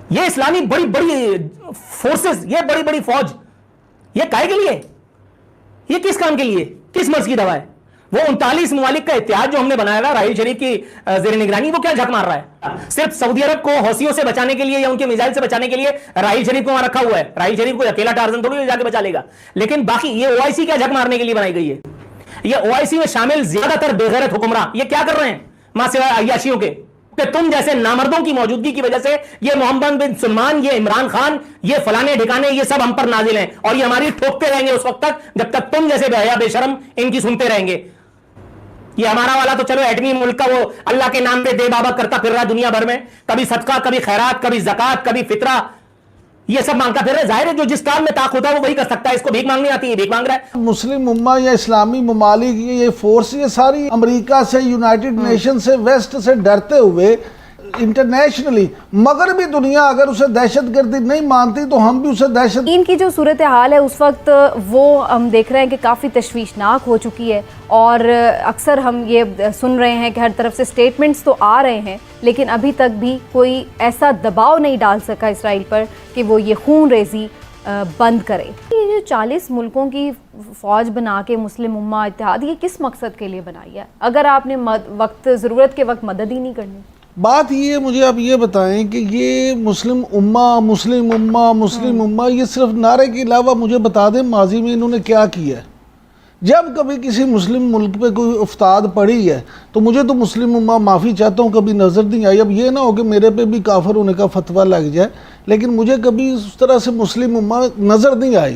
یہ اسلامی بڑی بڑی فورسز، یہ بڑی بڑی فوج، یہ کائے کے لیے؟ یہ کس کام کے لیے؟ کس مرض کی دوا ہے؟ وہ 39 ممالک کا اتحاد جو ہم نے بنایا تھا راحیل شریف کی زیر نگرانی، وہ کیا جھک مار رہا ہے؟ صرف سعودی عرب کو حوثیوں سے بچانے کے لیے یا ان کے میزائل سے بچانے کے لیے راحیل شریف کو وہاں رکھا ہوا ہے. راحیل شریف کو اکیلا ٹارزن تھوڑی جا کے بچا لے گا. لیکن باقی یہ OIC کیا جھک مارنے کے لیے بنائی گئی ہے؟ یہ OIC میں شامل زیادہ تر بے غیرت حکمراں یہ کیا کر رہے ہیں ماں سوائے عیاشیوں کے؟ کہ تم جیسے نامردوں کی موجودگی کی وجہ سے یہ محمد بن سلمان، یہ عمران خان، یہ فلانے ڈھکانے، یہ سب ہم پر نازل ہیں، اور یہ ہماری ٹھوکتے رہیں گے اس وقت تک جب تک تم جیسے بے حیا بے شرم ان کی سنتے رہیں گے. یہ ہمارا والا تو چلو ایٹمی ملک کا وہ اللہ کے نام پہ دے بابا کرتا پھر رہا دنیا بھر میں، کبھی صدقہ، کبھی خیرات، کبھی زکات، کبھی فطرہ، یہ سب مانگتا پھر رہا ہے. ظاہر ہے جو جس کام میں طاقت ہوتا ہے وہ وہی کر سکتا ہے. اس کو بھیک مانگنی آتی ہے، بھیک مانگ رہا ہے. مسلم امہ یا اسلامی ممالک یہ فورس یہ ساری امریکہ سے، یونائٹڈ نیشن سے، ویسٹ سے ڈرتے ہوئے انٹرنیشنلی مغربی دنیا اگر اسے دہشت گردی نہیں مانتی تو ہم بھی اسے دہشت. ان کی جو صورتحال ہے اس وقت وہ ہم دیکھ رہے ہیں کہ کافی تشویشناک ہو چکی ہے، اور اکثر ہم یہ سن رہے ہیں کہ ہر طرف سے سٹیٹمنٹس تو آ رہے ہیں لیکن ابھی تک بھی کوئی ایسا دباؤ نہیں ڈال سکا اسرائیل پر کہ وہ یہ خون ریزی بند کرے. یہ جو 40 ملکوں کی فوج بنا کے مسلم امہ اتحاد، یہ کس مقصد کے لیے بنائی ہے اگر آپ نے ضرورت کے وقت مدد ہی نہیں کرنی؟ بات یہ ہے، مجھے آپ یہ بتائیں کہ یہ مسلم امہ یہ صرف نعرے کے علاوہ مجھے بتا دیں ماضی میں انہوں نے کیا کیا ہے؟ جب کبھی کسی مسلم ملک پہ کوئی افتاد پڑی ہے تو مجھے تو مسلم امہ معافی چاہتا ہوں کبھی نظر نہیں آئی. اب یہ نہ ہو کہ میرے پہ بھی کافر ہونے کا فتویٰ لگ جائے، لیکن مجھے کبھی اس طرح سے مسلم امہ نظر نہیں آئی.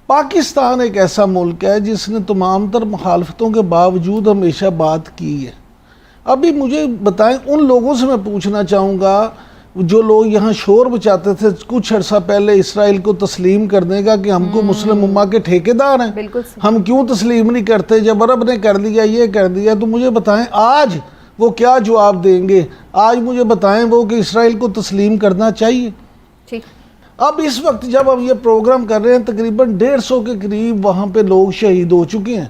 پاکستان ایک ایسا ملک ہے جس نے تمام تر مخالفتوں کے باوجود ہمیشہ بات کی ہے. ابھی مجھے بتائیں، ان لوگوں سے میں پوچھنا چاہوں گا جو لوگ یہاں شور بچاتے تھے کچھ عرصہ پہلے اسرائیل کو تسلیم کرنے کا کہ ہم کو مسلم امہ کے ٹھیکیدار ہیں، ہم کیوں تسلیم نہیں کرتے جب عرب نے کر دیا، یہ کر دیا، تو مجھے بتائیں آج وہ کیا جواب دیں گے؟ آج مجھے بتائیں وہ کہ اسرائیل کو تسلیم کرنا چاہیے. اب اس وقت جب ہم یہ پروگرام کر رہے ہیں تقریباً 150 کے قریب وہاں پہ لوگ شہید ہو چکے ہیں.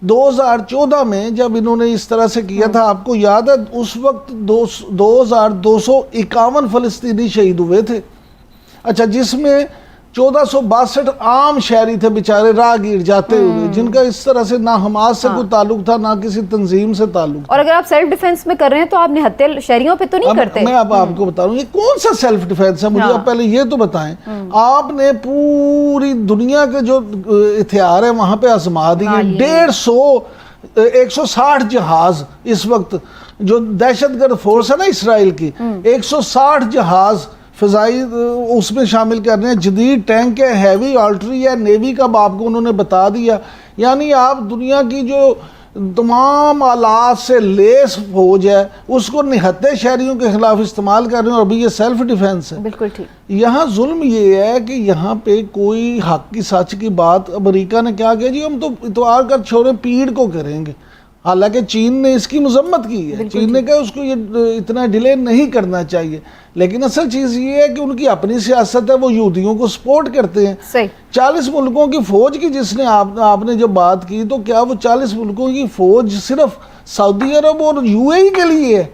2014 میں جب انہوں نے اس طرح سے کیا تھا، آپ کو یاد ہے اس وقت 2251 فلسطینی شہید ہوئے تھے. اچھا، جس میں 1462 عام شہری تھے بیچارے راہگیر جاتے ہوئے، جن کا اس طرح سے نہ حماس سے کوئی تعلق تھا نہ کسی تنظیم سے تعلق تھا. اور اگر آپ سیلف ڈیفنس میں کر رہے ہیں تو آپ نہتے شہریوں پہ تو نہیں کرتے؟ میں اب آپ کو بتا رہا ہوں یہ کون سا سیلف ڈیفنس ہے. مجھے آپ پہلے یہ تو بتائیں، آپ نے پوری دنیا کے جو ہتھیار ہیں وہاں پہ آزما دیے. 160 جہاز اس وقت جو دہشت گرد فورس ہے نا اسرائیل کی، 160 جہاز فضائی اس میں شامل کرنے ہیں، جدید ٹینک ہے، ہیوی آرٹلری ہے، نیوی کا آپ کو انہوں نے بتا دیا. یعنی آپ دنیا کی جو تمام آلات سے لیس فوج ہے اس کو نہتے شہریوں کے خلاف استعمال کر رہے ہیں، اور ابھی یہ سیلف ڈیفنس ہے. بالکل ٹھیک. یہاں ظلم یہ ہے کہ یہاں پہ کوئی حق کی سچ کی بات، امریکہ نے کیا کہا جی ہم تو اتوار کر چھوڑے پیڑ کو کریں گے، حالانکہ چین نے اس کی مذمت کی ہے. چین نے کہا اس کو یہ اتنا ڈیلے نہیں کرنا چاہیے، لیکن اصل چیز یہ ہے کہ ان کی اپنی سیاست ہے، وہ یہودیوں کو سپورٹ کرتے ہیں. 40 ملکوں کی فوج کی جس نے آپ نے جب بات کی، تو کیا وہ 40 ملکوں کی فوج صرف سعودی عرب اور UAE کے لیے ہے؟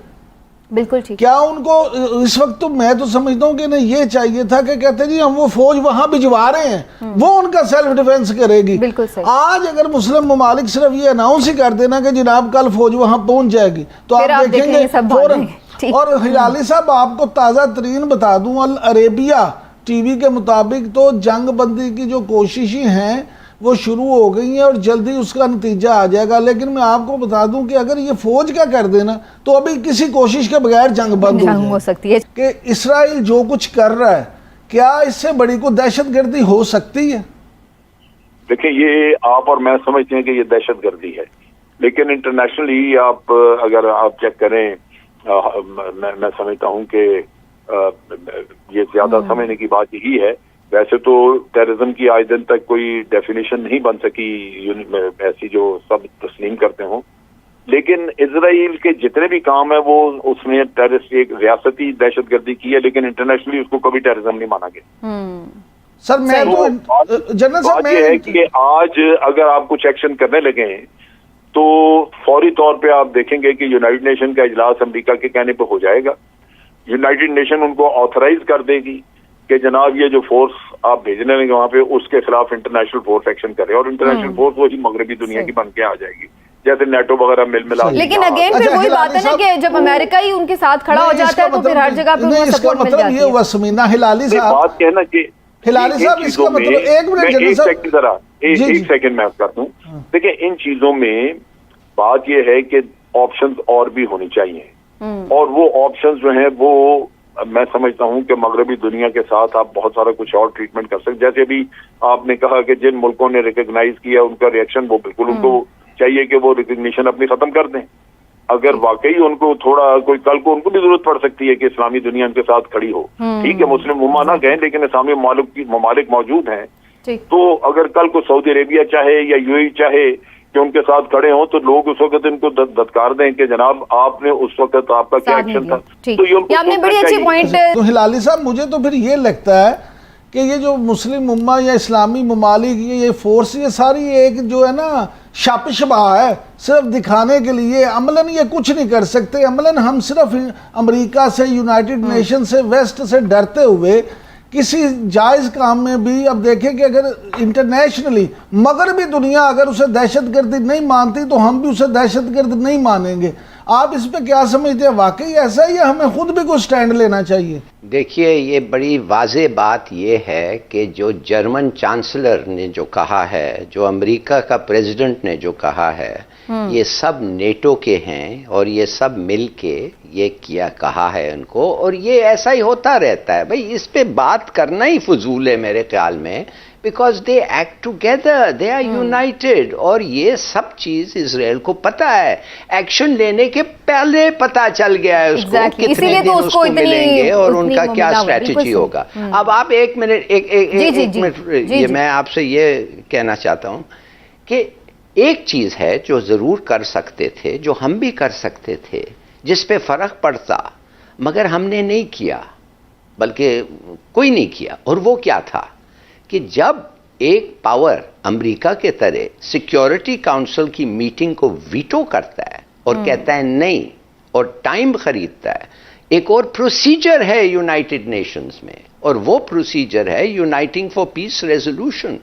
بالکل ٹھیک. کیا ان کو اس وقت تو میں تو سمجھتا ہوں کہ انہیں یہ چاہیے تھا کہ کہتے جی ہم وہ فوج وہاں بھجوا رہے ہیں، وہ ان کا سیلف ڈیفنس کرے گی. بالکل صحیح. آج اگر مسلم ممالک صرف یہ اناؤنس ہی کر دینا کہ جناب کل فوج وہاں پہنچ جائے گی تو آپ دیکھیں گے فوراً. اور ہلالی صاحب آپ کو تازہ ترین بتا دوں، العربیہ ٹی وی کے مطابق تو جنگ بندی کی جو کوششیں ہیں وہ شروع ہو گئی ہیں اور جلدی اس کا نتیجہ آ جائے گا. لیکن میں آپ کو بتا دوں کہ اگر یہ فوج کا کر دینا تو ابھی کسی کوشش کے بغیر جنگ بند ہو سکتی ہے. کہ اسرائیل جو کچھ کر رہا ہے کیا اس سے بڑی کوئی دہشت گردی ہو سکتی ہے؟ دیکھیں، یہ آپ اور میں سمجھتے ہیں کہ یہ دہشت گردی ہے، لیکن انٹرنیشنلی آپ اگر آپ چیک کریں، میں سمجھتا ہوں کہ یہ زیادہ سمجھنے کی بات یہی ہے. ویسے تو ٹیررزم کی آج دن تک کوئی ڈیفینیشن نہیں بن سکی ایسی جو سب تسلیم کرتے ہوں، لیکن اسرائیل کے جتنے بھی کام ہیں وہ اس میں ٹیررسٹ ایک ریاستی دہشت گردی کی ہے، لیکن انٹرنیشنلی اس کو کبھی ٹیررزم نہیں مانا گیا. سر میں تو جنرل صاحب بات یہ ہے کہ آج اگر آپ کچھ ایکشن کرنے لگے تو فوری طور پہ آپ دیکھیں گے کہ یونائٹڈ نیشن کا اجلاس امریکہ کے کہنے پہ ہو جائے گا. یونائٹڈ نیشن ان کو آتھرائز کر دے گی کہ جناب یہ جو فورس آپ بھیجنے لیں گے وہاں پہ اس کے خلاف انٹرنیشنل فورس ایکشن کرے, اور انٹرنیشنل فورس وہی مغربی دنیا کی بن کے آ جائے گی جیسے نیٹو وغیرہ مل ملا. لیکن اگین پھر وہی بات ہے نا کہ جب امریکہ ہی ان کے ساتھ کھڑا ہو جاتا ہے تو پھر ہر جگہ پہ وہ سپورٹ مل جاتی ہے. یہ ہوا سمینا ہلالی صاحب, بات کہنا کہ ہلالی صاحب اس کا مطلب ایک سیکنڈ میں کرتا ہوں. دیکھیں ان چیزوں میں بات یہ ہے کہ آپشنز اور بھی ہونی چاہیے, اور وہ آپشنز جو ہیں وہ میں سمجھتا ہوں کہ مغربی دنیا کے ساتھ آپ بہت سارا کچھ اور ٹریٹمنٹ کر سکتے. جیسے ابھی آپ نے کہا کہ جن ملکوں نے ریکگنائز کیا ان کا ریئیکشن وہ بالکل ان کو چاہیے کہ وہ ریکگنیشن اپنی ختم کر دیں. اگر واقعی ان کو تھوڑا کوئی کل کو ان کو بھی ضرورت پڑ سکتی ہے کہ اسلامی دنیا ان کے ساتھ کھڑی ہو, ٹھیک ہے مسلم امہ نہ کہیں لیکن اسلامی ممالک موجود ہیں, تو اگر کل کو سعودی عربیہ چاہے یا یو اے چاہے کہ ان کے ساتھ کھڑے ہوں تو لوگ اس وقت ان کو دھتکار دیں کہ جناب آپ نے اس وقت آپ کا کیا ایکشن تھا. تو یہ آپ نے بڑی اچھی پوائنٹ. تو ہلالی صاحب مجھے تو پھر یہ لگتا ہے کہ یہ جو مسلم امہ یا اسلامی ممالک یہ فورس یہ ساری ایک جو ہے نا شاپش بہا ہے, صرف دکھانے کے لیے. عملاً یہ کچھ نہیں کر سکتے. عملاً ہم صرف امریکہ سے, یونائٹڈ نیشن سے, ویسٹ سے ڈرتے ہوئے کسی جائز کام میں بھی, اب دیکھیں کہ اگر انٹرنیشنلی مغربی دنیا اگر اسے دہشت گردی نہیں مانتی تو ہم بھی اسے دہشت گرد نہیں مانیں گے. آپ اس پہ کیا سمجھتے ہیں, واقعی ایسا ہی ہے ہمیں خود بھی کوئی سٹینڈ لینا چاہیے؟ دیکھیے یہ بڑی واضح بات یہ ہے کہ جو جرمن چانسلر نے جو کہا ہے, جو امریکہ کا پریزیڈنٹ نے جو کہا ہے, یہ سب نیٹو کے ہیں اور یہ سب مل کے یہ کہا ہے ان کو, اور یہ ایسا ہی ہوتا رہتا ہے. بھئی اس پہ بات کرنا ہی فضول ہے میرے خیال میں, because they act together, they are united. اور یہ سب چیز اسرائیل کو پتا ہے, ایکشن لینے کے پہلے پتا چل گیا ہے اس کو کتنے دن اس کو ملیں گے اور ان کا کیا اسٹریٹجی ہوگا. اب آپ ایک منٹ یہ میں آپ سے یہ کہنا چاہتا ہوں کہ ایک چیز ہے جو ضرور کر سکتے تھے, جو ہم بھی کر سکتے تھے, جس پہ فرق پڑتا, مگر ہم نے نہیں کیا, بلکہ کوئی نہیں کیا. اور وہ کیا تھا کہ جب ایک پاور امریکہ کے طرح سیکیورٹی کاؤنسل کی میٹنگ کو ویٹو کرتا ہے اور کہتا ہے نہیں اور ٹائم خریدتا ہے, ایک اور پروسیجر ہے یونائٹڈ نیشنز میں, اور وہ پروسیجر ہے یونائٹنگ فار پیس ریزولوشن,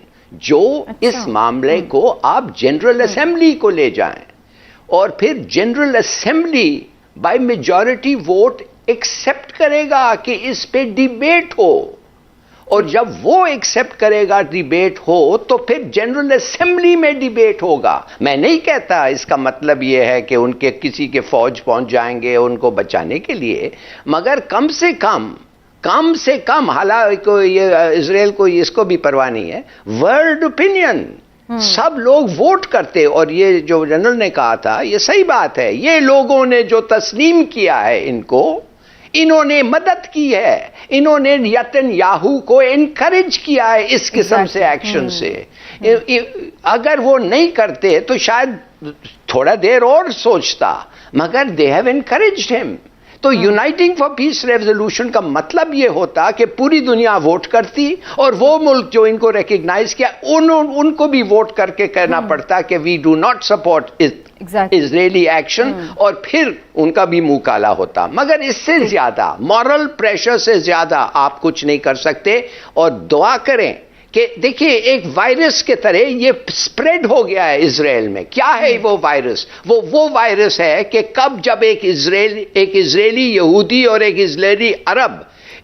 جو اس معاملے کو آپ جنرل اسمبلی کو لے جائیں اور پھر general assembly by majority vote accept کرے گا کہ اس پہ ڈیبیٹ ہو, اور جب وہ ایکسپٹ کرے گا ڈیبیٹ ہو تو پھر جنرل اسمبلی میں ڈیبیٹ ہوگا. میں نہیں کہتا اس کا مطلب یہ ہے کہ ان کے کسی کے فوج پہنچ جائیں گے ان کو بچانے کے لیے, مگر کم سے کم حالانکہ یہ اسرائیل کو اس کو بھی پرواہ نہیں ہے, ورلڈ اوپینین سب لوگ ووٹ کرتے. اور یہ جو جنرل نے کہا تھا یہ صحیح بات ہے, یہ لوگوں نے جو تسلیم کیا ہے ان کو, انہوں نے مدد کی ہے, انہوں نے نیتن یاہو کو انکریج کیا ہے اس قسم سے ایکشن سے. اگر وہ نہیں کرتے تو شاید تھوڑا دیر اور سوچتا, مگر دے ہیو انکریجڈ ہم. تو یونائٹنگ فار پیس ریزولوشن کا مطلب یہ ہوتا کہ پوری دنیا ووٹ کرتی, اور وہ ملک جو ان کو ریکگنائز کیا ان کو بھی ووٹ کر کے کہنا پڑتا کہ we do not support Israeli action, اور پھر ان کا بھی منہ کالا ہوتا. مگر اس سے زیادہ مورل پریشر سے زیادہ آپ کچھ نہیں کر سکتے. اور دعا کریں کہ دیکھیے ایک وائرس کے طرح یہ سپریڈ ہو گیا ہے اسرائیل میں. کیا ہے وہ وائرس؟ وہ وائرس ہے کہ کب جب ایک اسرائیلی یہودی اور ایک اسرائیلی عرب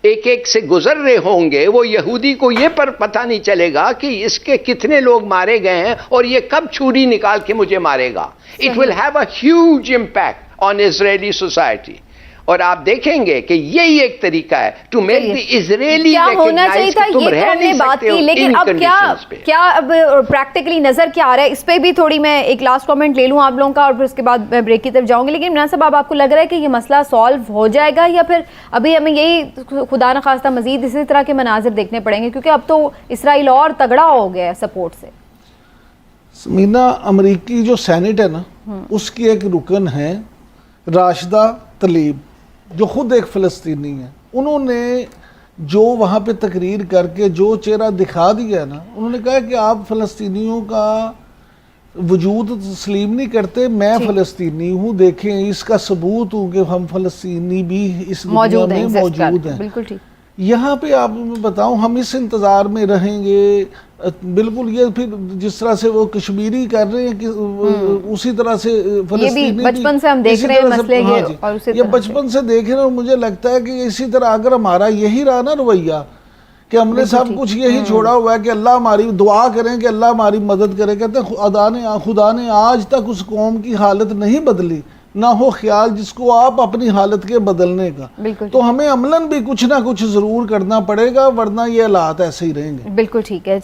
ایک سے گزر رہے ہوں گے, وہ یہودی کو یہ پر پتہ نہیں چلے گا کہ اس کے کتنے لوگ مارے گئے ہیں اور یہ کب چھری نکال کے مجھے مارے گا. It will have a huge impact on Israeli society. اور آپ دیکھیں گے کہ یہی ایک طریقہ ہے ٹو میک دی اسرائیلی کیا ہونا چاہیے تھا, یہ تو ہم نے بات کی, لیکن اب کیا اب پریکٹیکلی نظر کیا آ رہا ہے, اس پہ بھی تھوڑی میں ایک لاسٹ کامنٹ لے لوں آپ لوگوں کا اور پھر اس کے بعد میں بریک کی طرف جاؤں گی. لیکن عمران صاحب آپ کو لگ رہا ہے کہ یہ مسئلہ سالو ہو جائے گا, یا پھر ابھی ہمیں یہی خدا نخواستہ مزید اسی طرح کے مناظر دیکھنے پڑیں گے, کیونکہ اب تو اسرائیل اور تگڑا ہو گیا ہے سپورٹ سے؟ سمینا, امریکی جو سینٹ ہے نا اس کی ایک رکن ہے راشدہ طلیب, جو خود ایک فلسطینی ہے. انہوں نے جو وہاں پہ تقریر کر کے جو چہرہ دکھا دیا نا, انہوں نے کہا کہ آپ فلسطینیوں کا وجود تسلیم نہیں کرتے. میں فلسطینی ہوں, دیکھیں اس کا ثبوت ہوں کہ ہم فلسطینی بھی اس دنیا موجود میں ہیں, موجود ہیں. بالکل ٹھیک. یہاں پہ آپ بتاؤں ہم اس انتظار میں رہیں گے بالکل. یہ پھر جس طرح سے وہ کشمیری کر رہے ہیں کہ اسی طرح سے فلسطینی بھی بچپن سے ہم دیکھ رہے ہیں مسئلے ہاں یہ, جی, اور اسی یہ طرح بچپن سے دیکھ رہے ہیں. اور مجھے لگتا ہے کہ اسی طرح اگر ہمارا یہی رہا نا رویہ کہ ہم نے سب کچھ یہی چھوڑا ہوا ہے کہ اللہ ہماری دعا کریں کہ اللہ ہماری مدد کرے. کہتے ہیں خدا نے آج تک اس قوم کی حالت نہیں بدلی, نہ ہو خیال جس کو آپ اپنی حالت کے بدلنے کا. تو ہمیں عملاً بھی کچھ نہ کچھ ضرور کرنا پڑے گا, ورنہ یہ حالات ایسے ہی رہیں گے. بالکل ٹھیک ہے.